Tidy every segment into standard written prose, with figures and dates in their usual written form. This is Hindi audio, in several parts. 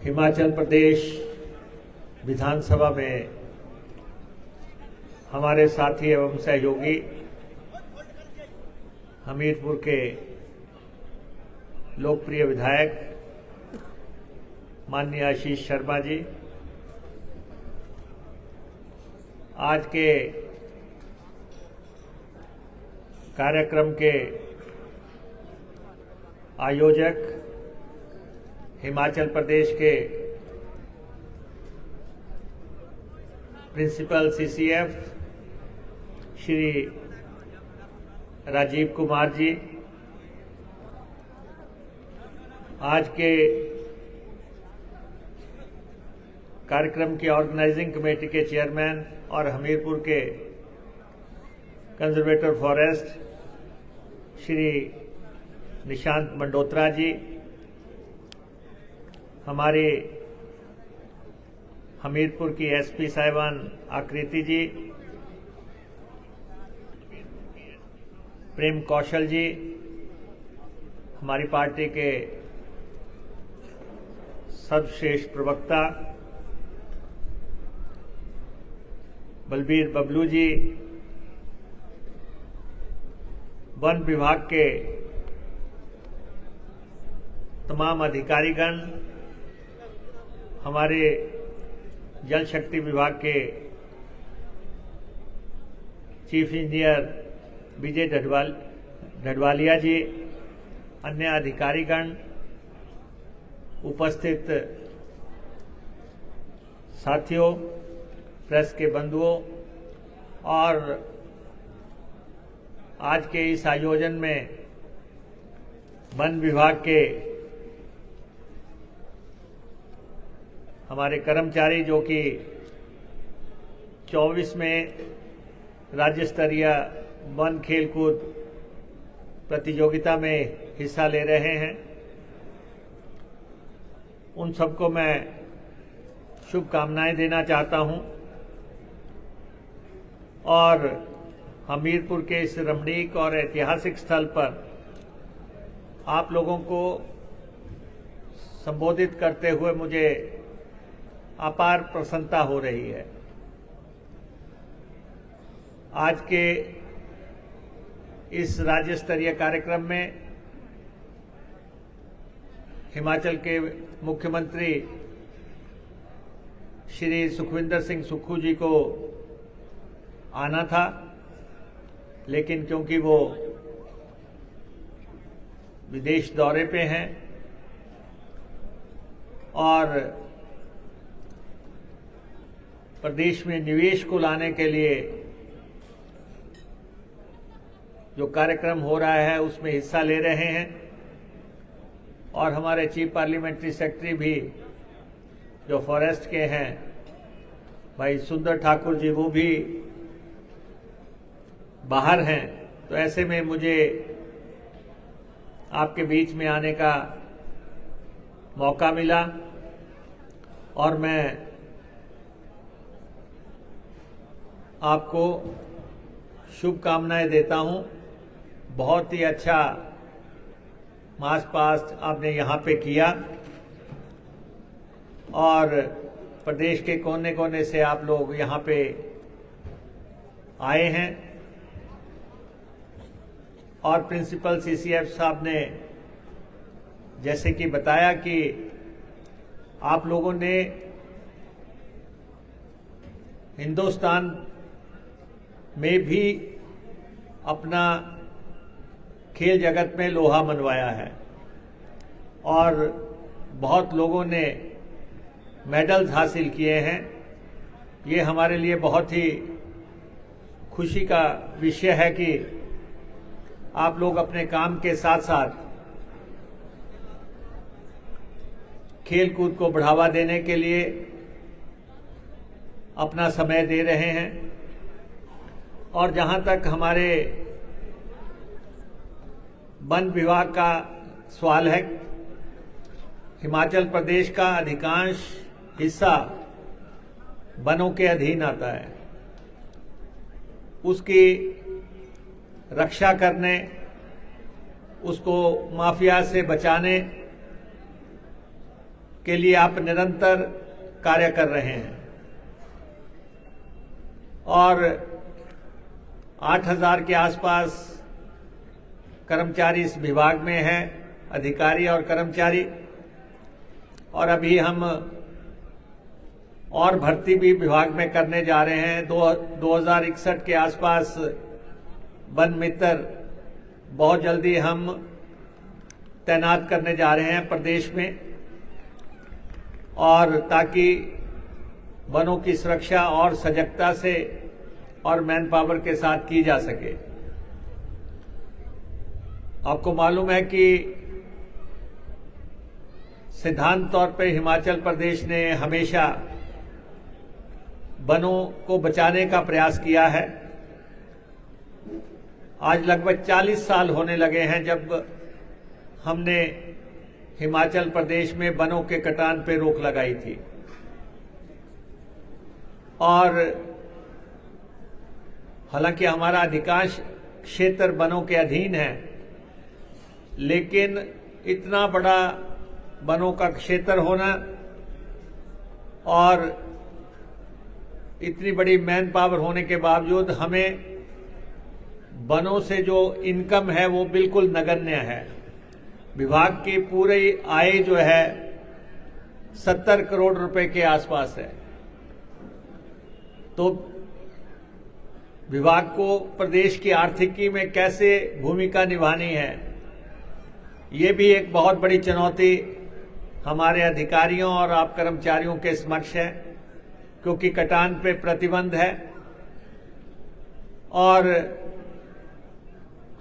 हिमाचल प्रदेश विधानसभा में हमारे साथी एवं सहयोगी हमीरपुर के लोकप्रिय विधायक माननीय आशीष शर्मा जी, आज के कार्यक्रम के आयोजक हिमाचल प्रदेश के प्रिंसिपल सीसीएफ श्री राजीव कुमार जी, आज के कार्यक्रम की ऑर्गेनाइजिंग कमेटी के चेयरमैन और हमीरपुर के कंजर्वेटर फॉरेस्ट श्री निशांत मंडोत्रा जी, हमारे हमीरपुर की एसपी साहिबान आकृति जी, प्रेम कौशल जी, हमारी पार्टी के सर्वश्रेष्ठ प्रवक्ता बलबीर बबलू जी, वन विभाग के तमाम अधिकारीगण, हमारे जल शक्ति विभाग के चीफ इंजीनियर विजय ढडवालिया जी, अन्य अधिकारीगण, उपस्थित साथियों, प्रेस के बंधुओं और आज के इस आयोजन में वन विभाग के हमारे कर्मचारी जो कि 24 में राज्य स्तरीय वन खेलकूद प्रतियोगिता में हिस्सा ले रहे हैं, उन सबको मैं शुभकामनाएं देना चाहता हूं और हमीरपुर के इस रमणीक और ऐतिहासिक स्थल पर आप लोगों को संबोधित करते हुए मुझे अपार प्रसन्नता हो रही है। आज के इस राज्य स्तरीय कार्यक्रम में हिमाचल के मुख्यमंत्री श्री सुखविंदर सिंह सुक्खू जी को आना था, लेकिन क्योंकि वो विदेश दौरे पे हैं और प्रदेश में निवेश को लाने के लिए जो कार्यक्रम हो रहा है उसमें हिस्सा ले रहे हैं और हमारे चीफ पार्लियामेंट्री सेक्रेटरी भी जो फॉरेस्ट के हैं भाई सुंदर ठाकुर जी, वो भी बाहर हैं, तो ऐसे में मुझे आपके बीच में आने का मौका मिला और मैं आपको शुभकामनाएं देता हूं। बहुत ही अच्छा मार्च पास्ट आपने यहाँ पे किया और प्रदेश के कोने कोने से आप लोग यहाँ पे आए हैं और प्रिंसिपल सीसीएफ साहब ने जैसे कि बताया कि आप लोगों ने हिंदुस्तान में भी अपना खेल जगत में लोहा मनवाया है और बहुत लोगों ने मेडल्स हासिल किए हैं। ये हमारे लिए बहुत ही खुशी का विषय है कि आप लोग अपने काम के साथ साथ खेल कूद को बढ़ावा देने के लिए अपना समय दे रहे हैं और जहां तक हमारे वन विभाग का सवाल है, हिमाचल प्रदेश का अधिकांश हिस्सा वनों के अधीन आता है। उसकी रक्षा करने, उसको माफिया से बचाने के लिए आप निरंतर कार्य कर रहे हैं और 8,000 के आसपास कर्मचारी इस विभाग में हैं, अधिकारी और कर्मचारी। और अभी हम और भर्ती भी विभाग में करने जा रहे हैं। 2061 के आसपास वन मित्र बहुत जल्दी हम तैनात करने जा रहे हैं प्रदेश में, और ताकि वनों की सुरक्षा और सजगता से और मैन पावर के साथ की जा सके। आपको मालूम है कि सिद्धांत तौर पे हिमाचल प्रदेश ने हमेशा वनों को बचाने का प्रयास किया है। आज लगभग 40 साल होने लगे हैं जब हमने हिमाचल प्रदेश में वनों के कटान पे रोक लगाई थी, और हालांकि हमारा अधिकांश क्षेत्र वनों के अधीन है, लेकिन इतना बड़ा वनों का क्षेत्र होना और इतनी बड़ी मैन पावर होने के बावजूद हमें वनों से जो इनकम है वो बिल्कुल नगण्य है। विभाग की पूरी आय जो है 70 करोड़ रुपए के आसपास है। तो विभाग को प्रदेश की आर्थिकी में कैसे भूमिका निभानी है, ये भी एक बहुत बड़ी चुनौती हमारे अधिकारियों और आप कर्मचारियों के समक्ष है, क्योंकि कटान पे प्रतिबंध है। और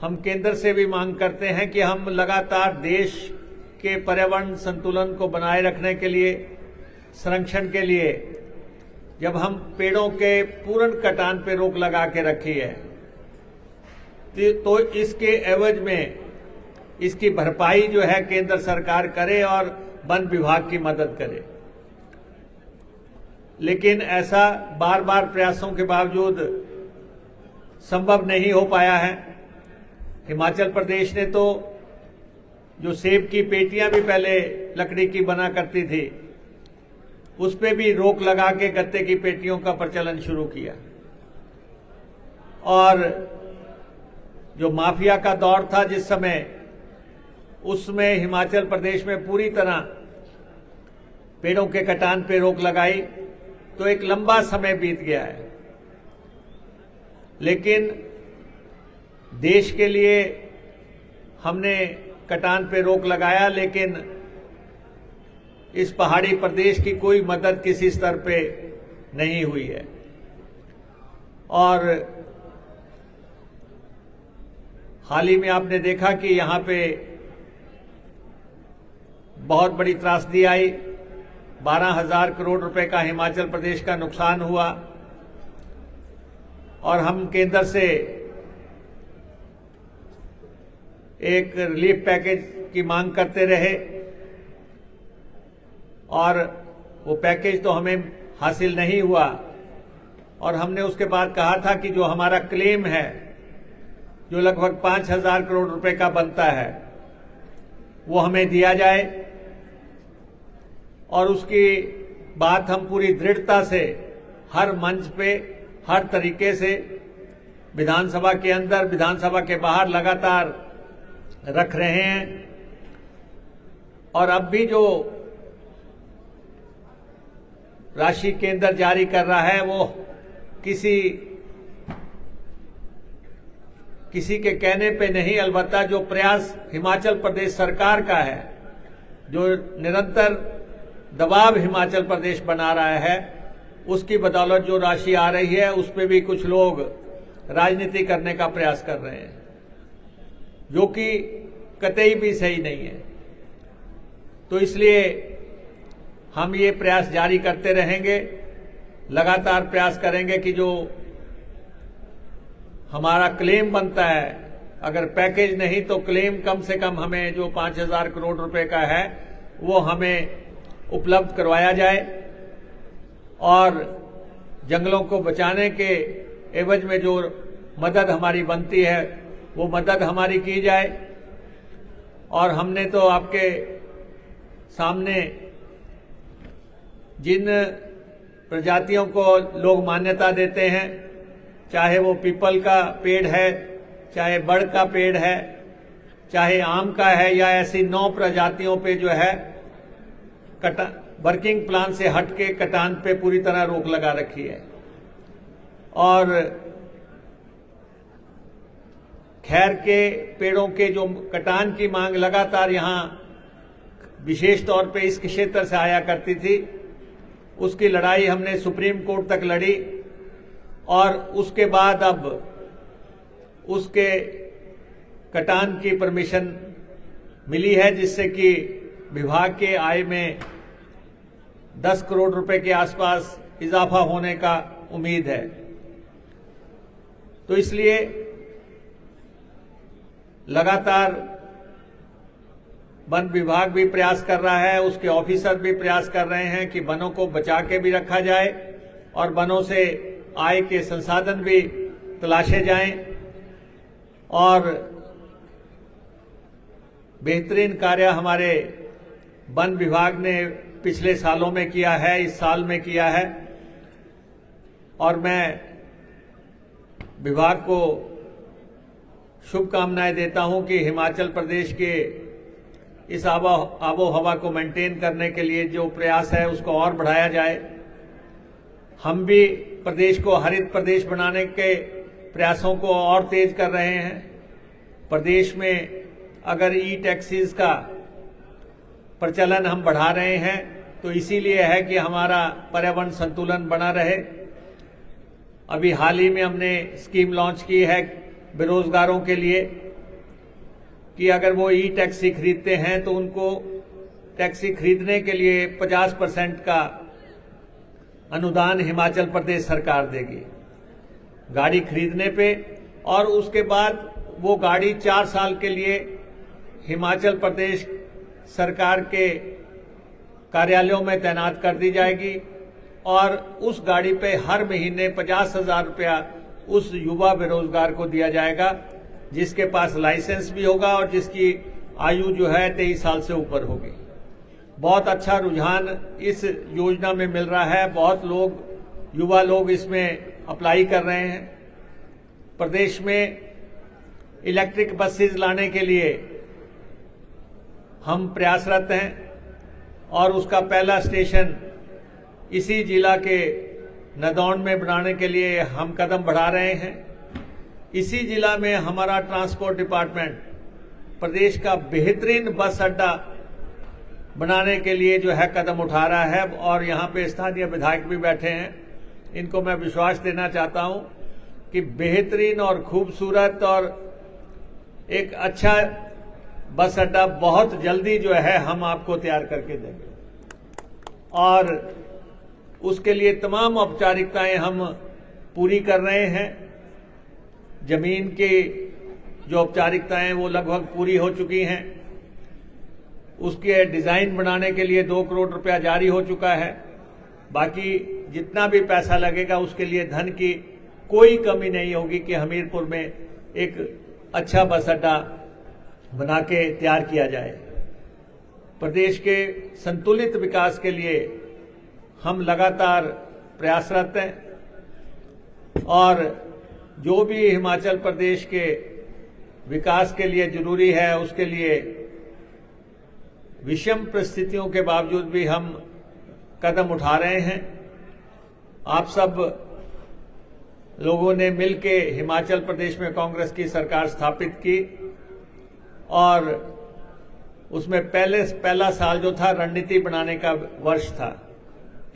हम केंद्र से भी मांग करते हैं कि हम लगातार देश के पर्यावरण संतुलन को बनाए रखने के लिए, संरक्षण के लिए, जब हम पेड़ों के पूर्ण कटान पे रोक लगा के रखी है, तो इसके एवज में इसकी भरपाई जो है केंद्र सरकार करे और वन विभाग की मदद करे। लेकिन ऐसा बार बार प्रयासों के बावजूद संभव नहीं हो पाया है। हिमाचल प्रदेश ने तो जो सेब की पेटियां भी पहले लकड़ी की बना करती थी, उस पे भी रोक लगा के गत्ते की पेटियों का प्रचलन शुरू किया। और जो माफिया का दौर था जिस समय, उसमें हिमाचल प्रदेश में पूरी तरह पेड़ों के कटान पे रोक लगाई, तो एक लंबा समय बीत गया है। लेकिन देश के लिए हमने कटान पे रोक लगाया, लेकिन इस पहाड़ी प्रदेश की कोई मदद किसी स्तर पे नहीं हुई है। और हाल ही में आपने देखा कि यहां पे बहुत बड़ी त्रासदी आई, 12,000 करोड़ रुपए का हिमाचल प्रदेश का नुकसान हुआ, और हम केंद्र से एक रिलीफ पैकेज की मांग करते रहे, और वो पैकेज तो हमें हासिल नहीं हुआ। और हमने उसके बाद कहा था कि जो हमारा क्लेम है, जो लगभग 5,000 करोड़ रुपए का बनता है, वो हमें दिया जाए। और उसकी बात हम पूरी दृढ़ता से हर मंच पे, हर तरीके से, विधानसभा के अंदर, विधानसभा के बाहर लगातार रख रहे हैं। और अब भी जो राशि केंद्र जारी कर रहा है, वो किसी के कहने पे नहीं, अलबत्ता जो प्रयास हिमाचल प्रदेश सरकार का है, जो निरंतर दबाव हिमाचल प्रदेश बना रहा है, उसकी बदौलत जो राशि आ रही है, उस पे भी कुछ लोग राजनीति करने का प्रयास कर रहे हैं, जो कि कतई भी सही नहीं है। तो इसलिए हम ये प्रयास जारी करते रहेंगे, लगातार प्रयास करेंगे कि जो हमारा क्लेम बनता है, अगर पैकेज नहीं तो क्लेम कम से कम हमें जो 5,000 करोड़ रुपए का है, वो हमें उपलब्ध करवाया जाए। और जंगलों को बचाने के एवज में जो मदद हमारी बनती है, वो मदद हमारी की जाए। और हमने तो आपके सामने जिन प्रजातियों को लोग मान्यता देते हैं, चाहे वो पीपल का पेड़ है, चाहे बड़ का पेड़ है, चाहे आम का है, या ऐसी 9 प्रजातियों पे जो है वर्किंग प्लान से हट के कटान पे पूरी तरह रोक लगा रखी है। और खैर के पेड़ों के जो कटान की मांग लगातार यहाँ विशेष तौर पे इस क्षेत्र से आया करती थी, उसकी लड़ाई हमने सुप्रीम कोर्ट तक लड़ी और उसके बाद अब उसके कटान की परमिशन मिली है, जिससे कि विभाग के आय में 10 करोड़ रुपए के आसपास इजाफा होने का उम्मीद है। तो इसलिए लगातार वन विभाग भी प्रयास कर रहा है, उसके ऑफिसर भी प्रयास कर रहे हैं कि वनों को बचा के भी रखा जाए और वनों से आय के संसाधन भी तलाशे जाएं। और बेहतरीन कार्य हमारे वन विभाग ने पिछले सालों में किया है, इस साल में किया है, और मैं विभाग को शुभकामनाएं देता हूं कि हिमाचल प्रदेश के इस आबो हवा को मेंटेन करने के लिए जो प्रयास है उसको और बढ़ाया जाए। हम भी प्रदेश को हरित प्रदेश बनाने के प्रयासों को और तेज कर रहे हैं। प्रदेश में अगर ई टैक्सीज का प्रचलन हम बढ़ा रहे हैं तो इसीलिए है कि हमारा पर्यावरण संतुलन बना रहे। अभी हाल ही में हमने स्कीम लॉन्च की है बेरोजगारों के लिए कि अगर वो ई टैक्सी खरीदते हैं तो उनको टैक्सी खरीदने के लिए 50% का अनुदान हिमाचल प्रदेश सरकार देगी गाड़ी खरीदने पे, और उसके बाद वो गाड़ी 4 साल के लिए हिमाचल प्रदेश सरकार के कार्यालयों में तैनात कर दी जाएगी और उस गाड़ी पे हर महीने 50,000 रुपया उस युवा बेरोजगार को दिया जाएगा जिसके पास लाइसेंस भी होगा और जिसकी आयु जो है 23 साल से ऊपर होगी। बहुत अच्छा रुझान इस योजना में मिल रहा है, बहुत लोग युवा लोग इसमें अप्लाई कर रहे हैं। प्रदेश में इलेक्ट्रिक बसेस लाने के लिए हम प्रयासरत हैं और उसका पहला स्टेशन इसी जिला के नदौन में बनाने के लिए हम कदम बढ़ा रहे हैं। इसी जिला में हमारा ट्रांसपोर्ट डिपार्टमेंट प्रदेश का बेहतरीन बस अड्डा बनाने के लिए जो है कदम उठा रहा है और यहाँ पे स्थानीय विधायक भी बैठे हैं। इनको मैं विश्वास देना चाहता हूँ कि बेहतरीन और खूबसूरत और एक अच्छा बस अड्डा बहुत जल्दी जो है हम आपको तैयार करके देंगे और उसके लिए तमाम औपचारिकताएं हम पूरी कर रहे हैं। जमीन की जो औपचारिकताएं वो लगभग पूरी हो चुकी हैं। उसके डिजाइन बनाने के लिए 2 करोड़ रुपया जारी हो चुका है। बाकी जितना भी पैसा लगेगा उसके लिए धन की कोई कमी नहीं होगी कि हमीरपुर में एक अच्छा बस अड्डा बना के तैयार किया जाए। प्रदेश के संतुलित विकास के लिए हम लगातार प्रयासरत हैं और जो भी हिमाचल प्रदेश के विकास के लिए जरूरी है उसके लिए विषम परिस्थितियों के बावजूद भी हम कदम उठा रहे हैं। आप सब लोगों ने मिलके हिमाचल प्रदेश में कांग्रेस की सरकार स्थापित की और उसमें पहला साल जो था रणनीति बनाने का वर्ष था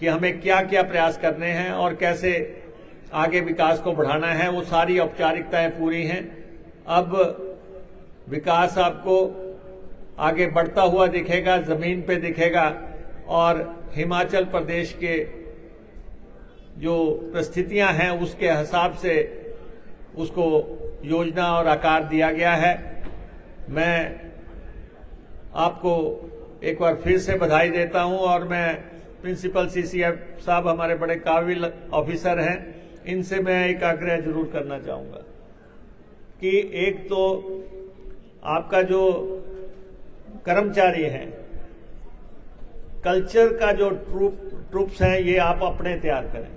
कि हमें क्या क्या प्रयास करने हैं और कैसे आगे विकास को बढ़ाना है। वो सारी औपचारिकताएं पूरी हैं। अब विकास आपको आगे बढ़ता हुआ दिखेगा, जमीन पे दिखेगा और हिमाचल प्रदेश के जो परिस्थितियां हैं उसके हिसाब से उसको योजना और आकार दिया गया है। मैं आपको एक बार फिर से बधाई देता हूं और मैं प्रिंसिपल सीसीएफ साहब हमारे बड़े काबिल ऑफिसर हैं, इनसे मैं एक आग्रह जरूर करना चाहूंगा कि एक तो आपका जो कर्मचारी हैं कल्चर का जो ट्रूप्स हैं ये आप अपने तैयार करें,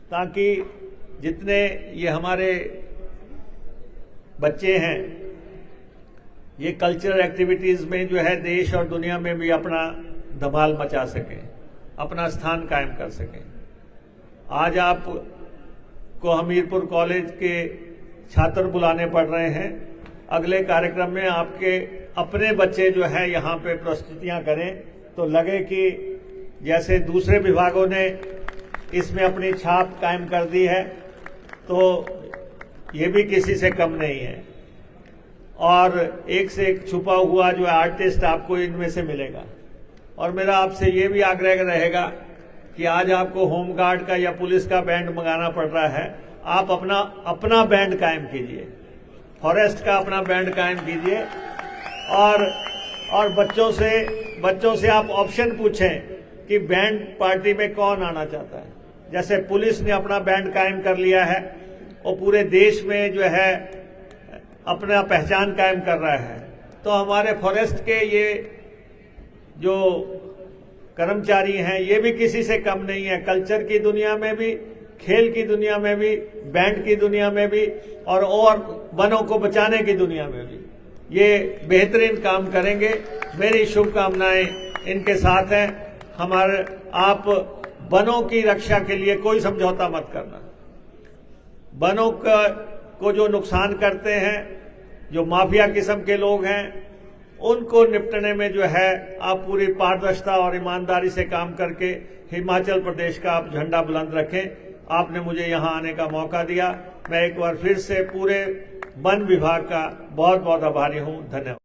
ताकि जितने ये हमारे बच्चे हैं ये कल्चरल एक्टिविटीज में जो है देश और दुनिया में भी अपना धमाल मचा सकें, अपना स्थान कायम कर सकें। आज आपको हमीरपुर कॉलेज के छात्र बुलाने पड़ रहे हैं। अगले कार्यक्रम में आपके अपने बच्चे जो है यहाँ पे प्रस्तुतियां करें तो लगे कि जैसे दूसरे विभागों ने इसमें अपनी छाप कायम कर दी है, तो ये भी किसी से कम नहीं है। और एक से एक छुपा हुआ जो आर्टिस्ट आपको इनमें से मिलेगा। और मेरा आपसे ये भी आग्रह रहेगा कि आज आपको होमगार्ड का या पुलिस का बैंड मंगाना पड़ रहा है, आप अपना बैंड कायम कीजिए, फॉरेस्ट का अपना बैंड कायम कीजिए। और बच्चों से आप ऑप्शन पूछें कि बैंड पार्टी में कौन आना चाहता है। जैसे पुलिस ने अपना बैंड कायम कर लिया है और पूरे देश में जो है अपना पहचान कायम कर रहा है, तो हमारे फॉरेस्ट के ये जो कर्मचारी हैं ये भी किसी से कम नहीं है। कल्चर की दुनिया में भी, खेल की दुनिया में भी, बैंड की दुनिया में भी और वनों को बचाने की दुनिया में भी ये बेहतरीन काम करेंगे। मेरी शुभकामनाएं इनके साथ हैं। आप वनों की रक्षा के लिए कोई समझौता मत करना। वनों को जो नुकसान करते हैं, जो माफिया किस्म के लोग हैं, उनको निपटने में जो है आप पूरी पारदर्शिता और ईमानदारी से काम करके हिमाचल प्रदेश का आप झंडा बुलंद रखें। आपने मुझे यहाँ आने का मौका दिया। मैं एक बार फिर से पूरे वन विभाग का बहुत बहुत आभारी हूँ। धन्यवाद।